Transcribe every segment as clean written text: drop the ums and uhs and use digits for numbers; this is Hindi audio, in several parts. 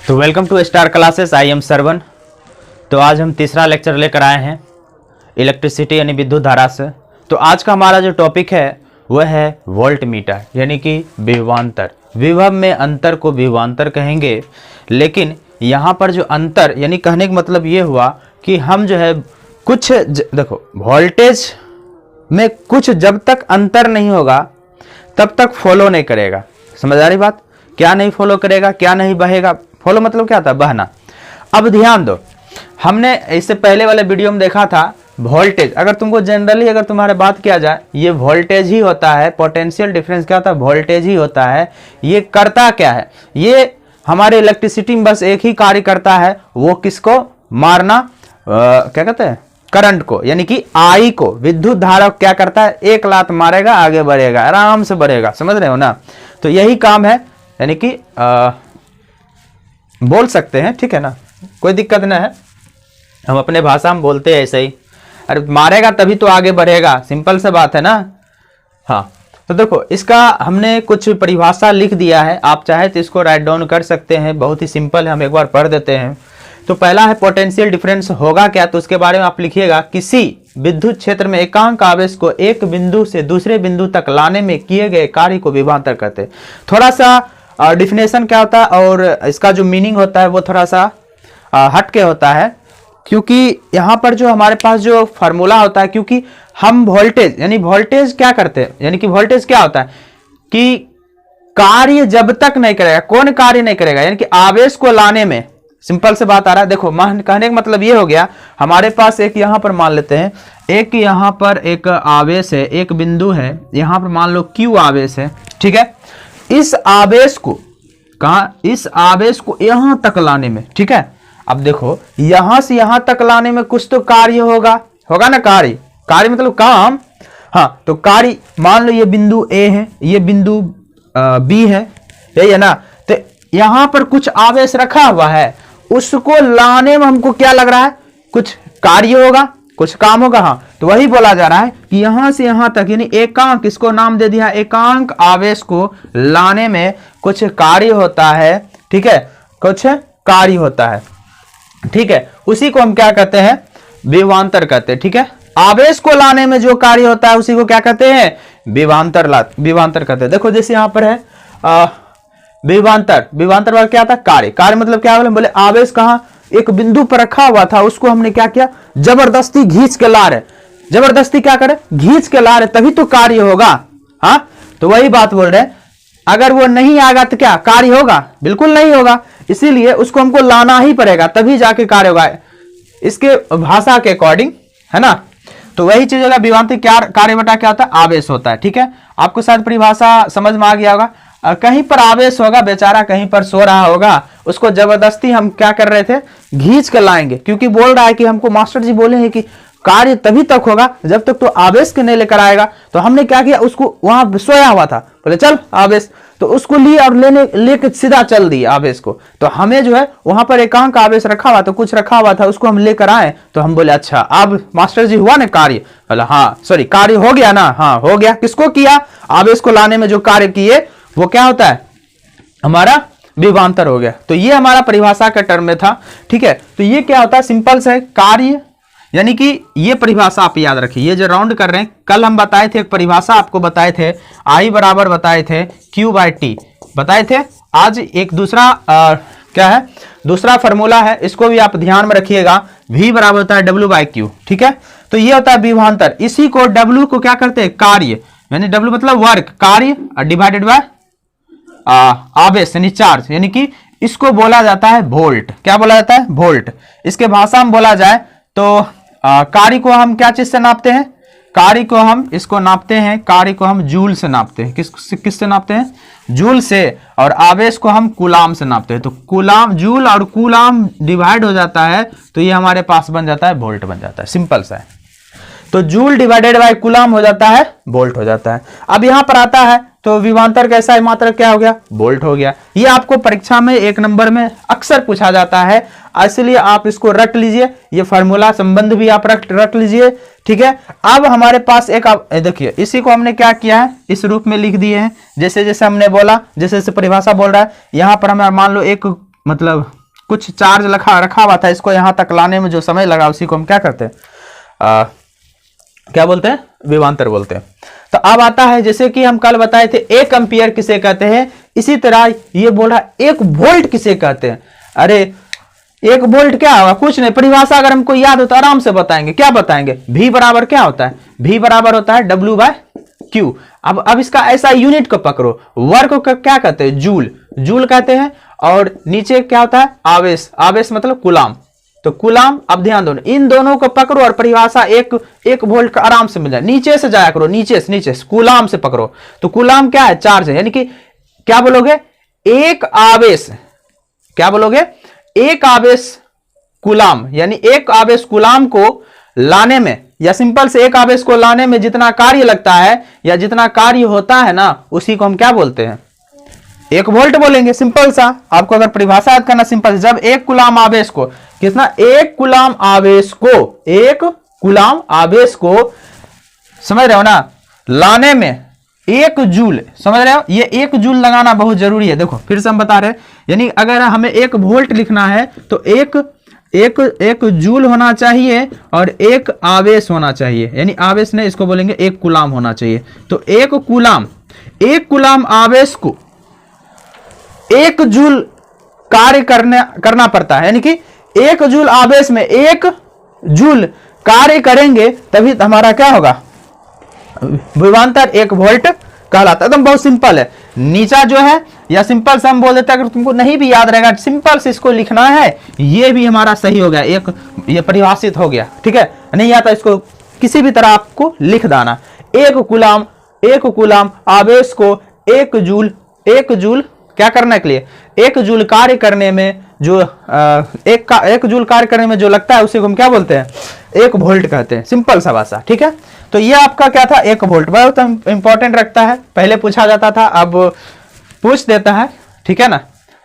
तो welcome to star classes. I am Sarvan. तो आज हम तीसरा लेक्चर लेकर आए हैं इलेक्ट्रिसिटी यानी विद्युत धारा से। तो आज का हमारा जो टॉपिक है वह है वोल्ट मीटर यानी कि विभवांतर। विभव में अंतर को विभवांतर कहेंगे, लेकिन यहाँ पर जो अंतर यानी कहने का मतलब ये हुआ कि हम जो है कुछ देखो वोल्टेज में कुछ जब तक अंतर नहीं होगा तब तक फॉलो नहीं करेगा। समझ आ रही बात? क्या नहीं फॉलो करेगा, क्या नहीं बहेगा। फॉलो मतलब क्या था? बहना। अब ध्यान दो, हमने इससे पहले वाले वीडियो में देखा था वोल्टेज। अगर तुमको जनरली अगर तुम्हारे बात किया जाए, ये वोल्टेज ही होता है। पोटेंशियल डिफरेंस क्या होता है? वोल्टेज ही होता है। ये करता क्या है? ये हमारे इलेक्ट्रिसिटी में बस एक ही कार्य करता है, वो किसको मारना, क्या कहते हैं, करंट को, यानी कि आई को। विद्युत धारा क्या करता है? एक लात मारेगा, आगे बढ़ेगा, आराम से बढ़ेगा। समझ रहे हो ना? तो यही काम है, यानी कि बोल सकते हैं, ठीक है ना, कोई दिक्कत ना है। हम अपने भाषा में बोलते हैं ऐसे ही। अरे मारेगा तभी तो आगे बढ़ेगा, सिंपल सा बात है ना। हाँ, तो देखो इसका हमने कुछ परिभाषा लिख दिया है, आप चाहे तो इसको राइट डाउन कर सकते हैं। बहुत ही सिंपल है, हम एक बार पढ़ देते हैं। तो पहला है पोटेंशियल डिफरेंस होगा क्या, तो उसके बारे में आप लिखिएगा, किसी विद्युत क्षेत्र में एकांक आवेश को एक बिंदु से दूसरे बिंदु तक लाने में किए गए कार्य को विभवांतर कहते हैं। थोड़ा सा डिफिनेशन क्या होता है और इसका जो मीनिंग होता है वो थोड़ा सा हट के होता है, क्योंकि यहाँ पर जो हमारे पास जो फार्मूला होता है, क्योंकि हम वोल्टेज यानी वोल्टेज क्या करते हैं, यानी कि वोल्टेज क्या होता है कि कार्य जब तक नहीं करेगा। कौन कार्य नहीं करेगा? यानी कि आवेश को लाने में। सिंपल से बात आ रहा है। देखो कहने का मतलब ये हो गया, हमारे पास एक यहाँ पर मान लेते हैं, एक यहाँ पर एक आवेश है, एक बिंदु है, यहाँ पर मान लो Q आवेश है, ठीक है। इस आवेश को इस आवेश को यहां तक लाने में, ठीक है। अब देखो यहां से यहां तक लाने में कुछ तो कार्य होगा ना। कार्य मतलब काम। हाँ, तो कार्य मान लो ये बिंदु A है, ये बिंदु B है, यही है ना। तो यहां पर कुछ आवेश रखा हुआ है, उसको लाने में हमको क्या लग रहा है? कुछ कार्य होगा, कुछ काम होगा। हाँ, तो वही बोला जा रहा है कि यहां से यहां तक यानी एकांक, इसको नाम दे दिया एकांक आवेश को लाने में कुछ कार्य होता है, ठीक है, कुछ कार्य होता है, ठीक है। उसी को हम क्या कहते हैं? विभवांतर कहते हैं, ठीक है। आवेश को लाने में जो कार्य होता है उसी को क्या कहते हैं? विभवांतर कहते हैं। देखो जैसे यहां पर है विभवांतर क्या था? कार्य मतलब क्या बोले आवेश कहां एक बिंदु पर रखा हुआ था, उसको हमने क्या किया? जबरदस्ती घींच के ला रहे। जबरदस्ती क्या करे? घींच के ला रहे, तभी तो कार्य होगा। हाँ, तो वही बात बोल रहे। अगर वो नहीं आएगा तो क्या कार्य होगा? बिल्कुल नहीं होगा। इसीलिए उसको हमको लाना ही पड़ेगा, तभी जाके कार्य होगा, इसके भाषा के अकॉर्डिंग, है ना। तो वही चीज होगा विभवांतर कार्य बटा क्या होता है? आवेश होता है, ठीक है। आपको शायद परिभाषा समझ में आ गया होगा। कहीं पर आवेश होगा, बेचारा कहीं पर सो रहा होगा, उसको जबरदस्ती हम क्या कर रहे थे? घींच कर लाएंगे, क्योंकि बोल रहा है कि हमको मास्टर जी बोले हैं कि कार्य तभी तक होगा जब तक तो आवेश के नहीं लेकर आएगा। तो हमने क्या किया? उसको वहां सोया हुआ था, बोले चल आवेश, तो उसको लिए और लेके सीधा चल दिए आवेश को। तो हमें जो है वहां पर एकांक आवेश रखा हुआ, तो कुछ रखा हुआ था, उसको हम लेकर आए। तो हम बोले अच्छा अब मास्टर जी हुआ ना कार्य? बोला हाँ, सॉरी कार्य हो गया ना? हाँ हो गया। किसको किया? आवेश को लाने में जो कार्य किए वो क्या होता है? हमारा विभवांतर हो गया। तो ये हमारा परिभाषा का टर्म में था, ठीक है। तो ये क्या होता है? सिंपल से कार्य, यानी कि ये परिभाषा आप याद रखिए। ये जो राउंड कर रहे हैं, कल हम बताए थे एक परिभाषा आपको बताए थे, I बराबर बताए थे Q/T बताए थे। आज एक दूसरा क्या है? दूसरा फॉर्मूला है, इसको भी आप ध्यान में रखिएगा। V बराबर होता है W/Q, ठीक है। तो ये होता है विभवांतर। इसी को W को क्या करते हैं? कार्य, यानी W मतलब वर्क, कार्य, डिवाइडेड बाय आवेश यानी चार्ज, यानी कि इसको बोला जाता है वोल्ट। क्या बोला जाता है? वोल्ट। इसके भाषा में बोला जाए तो कार्य को हम क्या चीज से नापते हैं? कार्य को हम इसको नापते हैं, कार्य को हम जूल से नापते हैं। किस से नापते हैं? जूल से। और आवेश को हम कूलाम से नापते हैं। तो कूलाम, जूल और कूलाम डिवाइड हो जाता है, तो ये हमारे पास बन जाता है वोल्ट बन जाता है। सिंपल सा है। तो जूल डिवाइडेड बाय कूलाम हो जाता है वोल्ट हो जाता है। अब यहां पर आता है तो विभवांतर कैसा है? मात्रा क्या हो गया? वोल्ट हो गया। ये आपको परीक्षा में 1 नंबर में अक्सर पूछा जाता है, इसलिए आप इसको रट लीजिए। ये फार्मूला संबंध भी आप रट लीजिए, ठीक है। अब हमारे पास एक देखिए, इसी को हमने क्या किया है? इस रूप में लिख दिए हैं। जैसे जैसे हमने बोला, जैसे जैसे परिभाषा बोल रहा है, यहां पर हमें मान लो एक मतलब कुछ चार्ज रखा हुआ था, इसको यहां तक लाने में जो समय लगा उसी को हम क्या करते हैं, क्या बोलते हैं, विभवांतर बोलते हैं। तो अब आता है जैसे कि हम कल बताए थे 1 एम्पियर किसे कहते हैं, इसी तरह ये बोल रहा 1 वोल्ट किसे कहते हैं। अरे 1 वोल्ट क्या होगा, कुछ नहीं, परिभाषा अगर हमको याद हो तो आराम से बताएंगे। क्या बताएंगे, V बराबर क्या होता है, V बराबर होता है W/Q। अब इसका ऐसा यूनिट को पकड़ो, वर्क को क्या कहते हैं, जूल, जूल कहते हैं। और नीचे क्या होता है, आवेश, आवेश मतलब कुलाम, तो कुलाम। अब ध्यान दो, इन दोनों को पकड़ो और परिभाषा 1 वोल्ट का आराम से मिल जाए। नीचे से जाया करो, नीचे से कुलाम से पकड़ो। तो कुलाम क्या है, चार्ज है, यानी कि क्या बोलोगे, एक आवेश, क्या बोलोगे, एक आवेश कुलाम, यानी एक आवेश कुलाम को लाने में, या सिंपल से एक आवेश को लाने में जितना कार्य लगता है या जितना कार्य होता है ना, उसी को हम क्या बोलते हैं, 1 वोल्ट बोलेंगे। सिंपल सा, आपको अगर परिभाषा याद करना सिंपल, जब 1 कुलाम आवेश को, कितना, 1 कुलाम आवेश को, 1 कुलाम आवेश को, समझ रहे हो ना, लाने में 1 जूल, समझ रहे हो, ये 1 जूल लगाना बहुत जरूरी है। देखो फिर से हम बता रहे हैं, यानी अगर हमें 1 वोल्ट लिखना है तो एक जूल होना चाहिए और 1 आवेश होना चाहिए, यानी आवेश नहीं, इसको बोलेंगे 1 कुलाम होना चाहिए। तो 1 कुलाम आवेश को 1 जूल कार्य करना पड़ता है, यानी कि 1 जूल आवेश में 1 जूल कार्य करेंगे तभी हमारा क्या होगा, विभवांतर 1 वोल्ट कहलाता है। एकदम बहुत सिंपल है। नीचा जो है, या सिंपल से हम बोल देते हैं, अगर तुमको नहीं भी याद रहेगा, सिंपल से इसको लिखना है, ये भी हमारा सही हो गया, ये परिभाषित हो गया, ठीक है। नहीं आता इसको किसी भी तरह आपको लिख देना। 1 कुलाम आवेश को 1 जूल क्या करने के लिए, 1 जूल कार्य करने में जो 1 जूल कार्य करने में जो लगता है उसी को हम क्या बोलते हैं, 1 वोल्ट कहते हैं। सिंपल सा भाषा, ठीक है। तो ये आपका क्या था, 1 वोल्ट, बहुत इंपॉर्टेंट रखता है। पहले पूछा जाता था, अब पूछ देता है, ठीक है ना,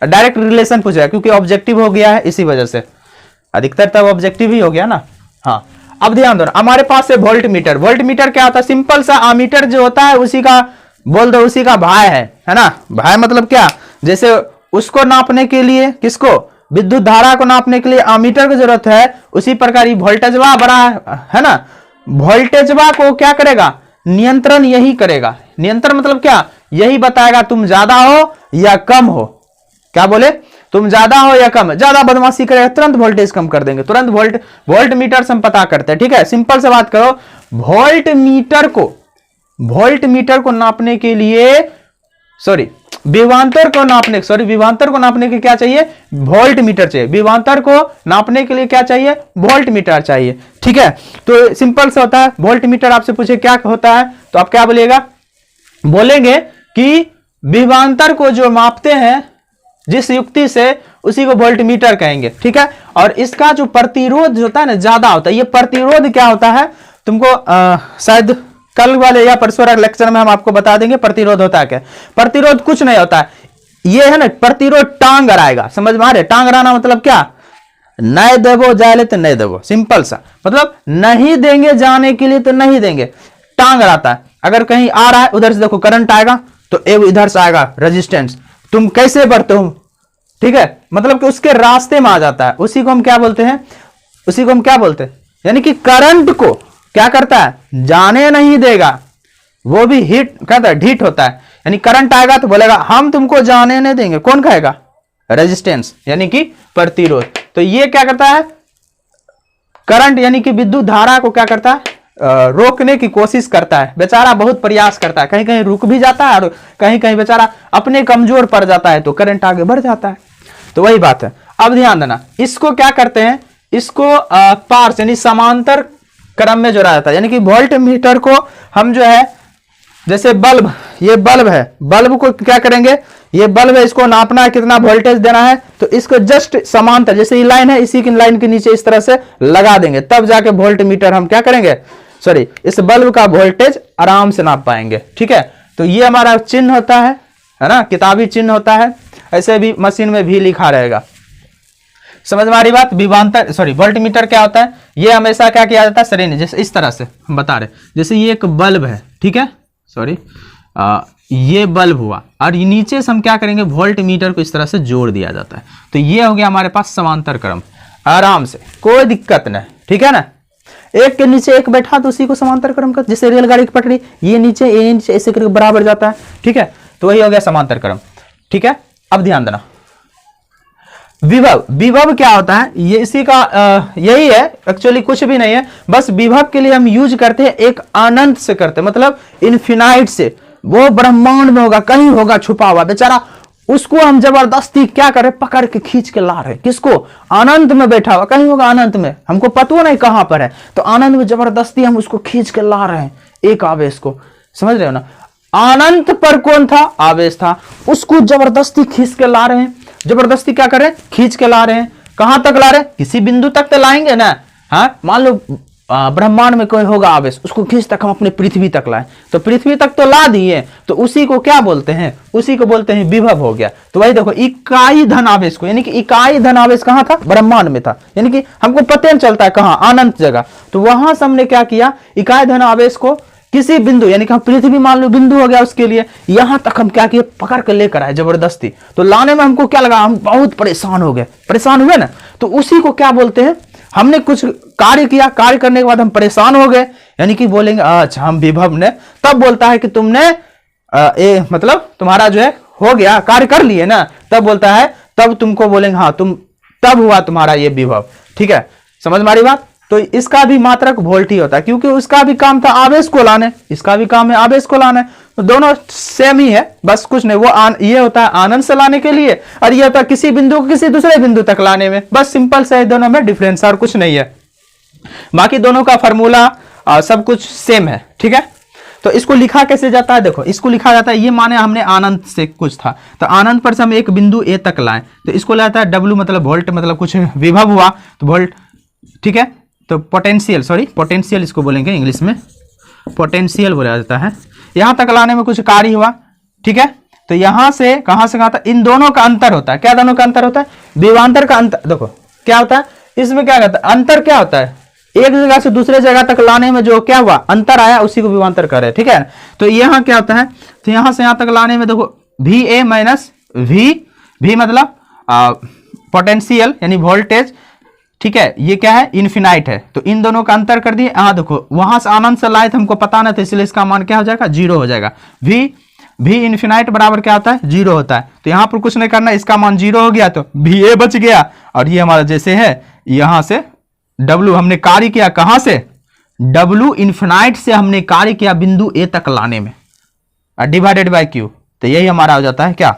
डायरेक्ट रिलेशन पूछा है, क्योंकि ऑब्जेक्टिव हो गया है, इसी वजह से अधिकतर तब ऑब्जेक्टिव ही हो गया ना। हाँ, अब ध्यान दो, हमारे पास है वोल्ट मीटर। वोल्ट मीटर क्या होता है, सिंपल सा आमीटर जो होता है उसी का बोल दो, उसी का भाई है ना। भाई मतलब क्या, जैसे उसको नापने के लिए, किसको, विद्युत धारा को नापने के लिए आमीटर की जरूरत है, उसी प्रकार वोल्टेजवा बड़ा है ना, वोल्टेजवा को क्या करेगा, नियंत्रण यही करेगा। नियंत्रण मतलब क्या, यही बताएगा तुम ज्यादा हो या कम हो। क्या बोले, तुम ज्यादा हो या कम, ज्यादा बदमाशी करेगा तुरंत वोल्टेज कम कर देंगे, तुरंत वोल्ट मीटर से हम पता करते हैं, ठीक है। सिंपल से बात करो, वोल्ट मीटर को नापने के लिए, विभवांतर को नापने के क्या चाहिए, वोल्ट मीटर चाहिए। विभवांतर को नापने के लिए क्या चाहिए, वोल्ट मीटर चाहिए, ठीक है। तो सिंपल से होता है, वोल्ट मीटर आपसे पूछे क्या होता है तो आप क्या बोलिएगा, बोलेंगे कि विभवांतर को जो मापते हैं जिस युक्ति से, उसी को वोल्ट मीटर कहेंगे, ठीक है। और इसका जो प्रतिरोध होता है ना, ज्यादा होता है। ये प्रतिरोध क्या होता है, तुमको शायद कल वाले या परसों लेक्चर में हम आपको बता देंगे प्रतिरोध होता है क्या। प्रतिरोध कुछ नहीं होता है, ये है ना, प्रतिरोध टांग अड़ाएगा, समझ में आ रहे, टांग अड़ाना मतलब क्या, नहीं देवो जाए तो नहीं देवो, सिंपल सा मतलब नहीं देंगे जाने के लिए तो नहीं देंगे, टांग अड़ाता है। अगर कहीं आ रहा है, उधर से देखो करंट आएगा तो एक इधर से आएगा रेजिस्टेंस, तुम कैसे बढ़ते हो, ठीक है, मतलब कि उसके रास्ते में आ जाता है, उसी को हम क्या बोलते हैं, यानी कि करंट को क्या करता है, जाने नहीं देगा, वो भी हीट कहता है, ढीठ होता है। यानी करंट आएगा तो बोलेगा हम तुमको जाने नहीं देंगे, कौन कहेगा, रेजिस्टेंस यानी कि प्रतिरोध। तो ये क्या करता है, करंट यानी कि विद्युत धारा को क्या करता है, रोकने की कोशिश करता है। बेचारा बहुत प्रयास करता है, कहीं कहीं रुक भी जाता है और कहीं कहीं बेचारा अपने कमजोर पड़ जाता है, तो करंट आगे बढ़ जाता है। तो वही बात है। अब ध्यान देना, इसको क्या करते हैं, इसको पार्स यानी समांतर क्रम में जोड़ा जाता है। यानी कि वोल्ट मीटर को हम जो है, जैसे बल्ब, ये बल्ब है, बल्ब को क्या करेंगे, ये बल्ब है, इसको नापना है कितना वोल्टेज देना है, तो इसको जस्ट समांतर, जैसे ये लाइन है, इसी की लाइन के नीचे इस तरह से लगा देंगे, तब जाके वोल्ट मीटर हम क्या करेंगे, इस बल्ब का वोल्टेज आराम से नाप पाएंगे, ठीक है। तो ये हमारा चिन्ह होता है ना, किताबी चिन्ह होता है, ऐसे भी मशीन में भी लिखा रहेगा। समझ में आ रही बात। विभवांतर वोल्ट मीटर क्या होता है, ये हमेशा क्या किया जाता है, श्रेणी, जैसे इस तरह से हम बता रहे, जैसे ये एक बल्ब है, ठीक है, ये बल्ब हुआ, और नीचे से हम क्या करेंगे, वोल्ट मीटर को इस तरह से जोड़ दिया जाता है। तो ये हो गया हमारे पास समांतर क्रम, आराम से कोई दिक्कत नहीं, ठीक है ना। एक के नीचे एक बैठा तो उसी को समांतर क्रम का, जैसे रेलगाड़ी की पटरी, ये नीचे ऐसे करके बराबर जाता है, ठीक है। तो वही हो गया समांतर क्रम, ठीक है। अब ध्यान देना, विभव, विभव क्या होता है, ये इसी का यही है, एक्चुअली कुछ भी नहीं है, बस विभव के लिए हम यूज करते हैं एक अनंत से करते हैं, मतलब इनफिनाइट से। वो ब्रह्मांड में होगा, कहीं होगा छुपा हुआ बेचारा, उसको हम जबरदस्ती क्या करें, पकड़ के खींच के ला रहे हैं। किसको? अनंत में बैठा हुआ, कहीं होगा अनंत में, हमको पता नहीं कहां पर है, तो अनंत में जबरदस्ती हम उसको खींच के ला रहे हैं, एक आवेश को, समझ रहे हो ना। अनंत पर कौन था? आवेश था, उसको जबरदस्ती खींच के ला रहे हैं। जबरदस्ती क्या करें? खींच के ला रहे हैं। कहां तक ला रहे हैं? किसी बिंदु तक तो लाएंगे ना। हाँ, मान लो ब्रह्मांड में कोई होगा आवेश, उसको खींच तक हम अपने पृथ्वी तक लाए, तो पृथ्वी तक तो ला दिए, तो उसी को क्या बोलते हैं? उसी को बोलते हैं विभव हो गया। तो वही देखो, इकाई धन आवेश को, यानी कि इकाई धन आवेश कहां था? ब्रह्मांड में था, यानी कि हमको पता नहीं चलता है कहां, अनंत जगह। तो वहां से हमने क्या किया, इकाई धन आवेश को किसी बिंदु, यानी कि हम पृथ्वी मान लो बिंदु हो गया, उसके लिए यहां तक हम क्या किए, पकड़ कर लेकर आए जबरदस्ती। तो लाने में हमको क्या लगा, हम बहुत परेशान हो गए, परेशान हुए ना, तो उसी को क्या बोलते हैं, हमने कुछ कार्य किया, कार्य करने के बाद हम परेशान हो गए, यानी कि बोलेंगे अच्छा हम विभव ने, तब बोलता है कि तुमने मतलब तुम्हारा जो है हो गया, कार्य कर लिए ना, तब बोलता है, तब तुमको बोलेंगे हाँ तुम, तब हुआ तुम्हारा ये विभव, ठीक है। समझ मारी बात। तो इसका भी मात्रक वोल्ट ही होता है, क्योंकि उसका भी काम था आवेश को लाने, इसका भी काम है आवेश को लाने, तो दोनों सेम ही है, बस कुछ नहीं। वो ये होता है आनंद से लाने के लिए, और ये होता है किसी बिंदु को किसी दूसरे बिंदु तक लाने में, बस सिंपल से दोनों में डिफरेंस और कुछ नहीं है। बाकी दोनों का फॉर्मूला सब कुछ सेम है, ठीक है। तो इसको लिखा कैसे जाता है, देखो इसको लिखा जाता है, ये माने हमने आनंद से कुछ था, तो आनंद पर से हम एक बिंदु ए तक लाए, तो इसको लाता है W मतलब वोल्ट, मतलब कुछ विभव हुआ तो वोल्ट, ठीक है। तो पोटेंशियल, सॉरी पोटेंशियल इसको बोलेंगे इंग्लिश में, पोटेंशियल बोला जाता है। यहां तक लाने में कुछ कार्य हुआ, ठीक है। तो यहां से कहां से कहां तक, इन दोनों का अंतर होता है। क्या दोनों का अंतर होता है? विभवांतर का अंतर। देखो क्या होता है इसमें, क्या कहता है, अंतर क्या होता है, एक जगह से दूसरे जगह तक लाने में जो क्या हुआ, अंतर आया, उसी को विभवांतर कर रहे हैं, ठीक है। तो यहां क्या होता है, तो यहां से यहां तक लाने में देखो VA माइनस V मतलब पोटेंशियल यानी वोल्टेज, ठीक है। ये क्या है, इन्फिनाइट है, तो इन दोनों का अंतर कर दिए। हाँ देखो, वहां से आनंद से लाए थे, हमको पता ना था, इसलिए इसका मान क्या हो जाएगा, 0 हो जाएगा। V इन्फिनाइट बराबर क्या होता है, 0 होता है। तो यहां पर कुछ नहीं करना, इसका मान 0 हो गया, तो VA बच गया, और ये हमारा जैसे है, यहां से W हमने कार्य किया, कहां से, W इन्फिनाइट से हमने कार्य किया बिंदु A तक लाने में, डिवाइडेड बाय Q। तो यही हमारा हो जाता है क्या,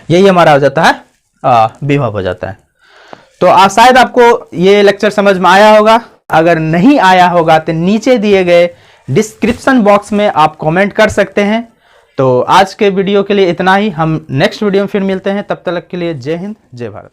यही हमारा हो जाता है विभव हो जाता है। तो शायद आपको ये लेक्चर समझ में आया होगा। अगर नहीं आया होगा तो नीचे दिए गए डिस्क्रिप्शन बॉक्स में आप कमेंट कर सकते हैं। तो आज के वीडियो के लिए इतना ही, हम नेक्स्ट वीडियो में फिर मिलते हैं, तब तक के लिए जय हिंद जय भारत।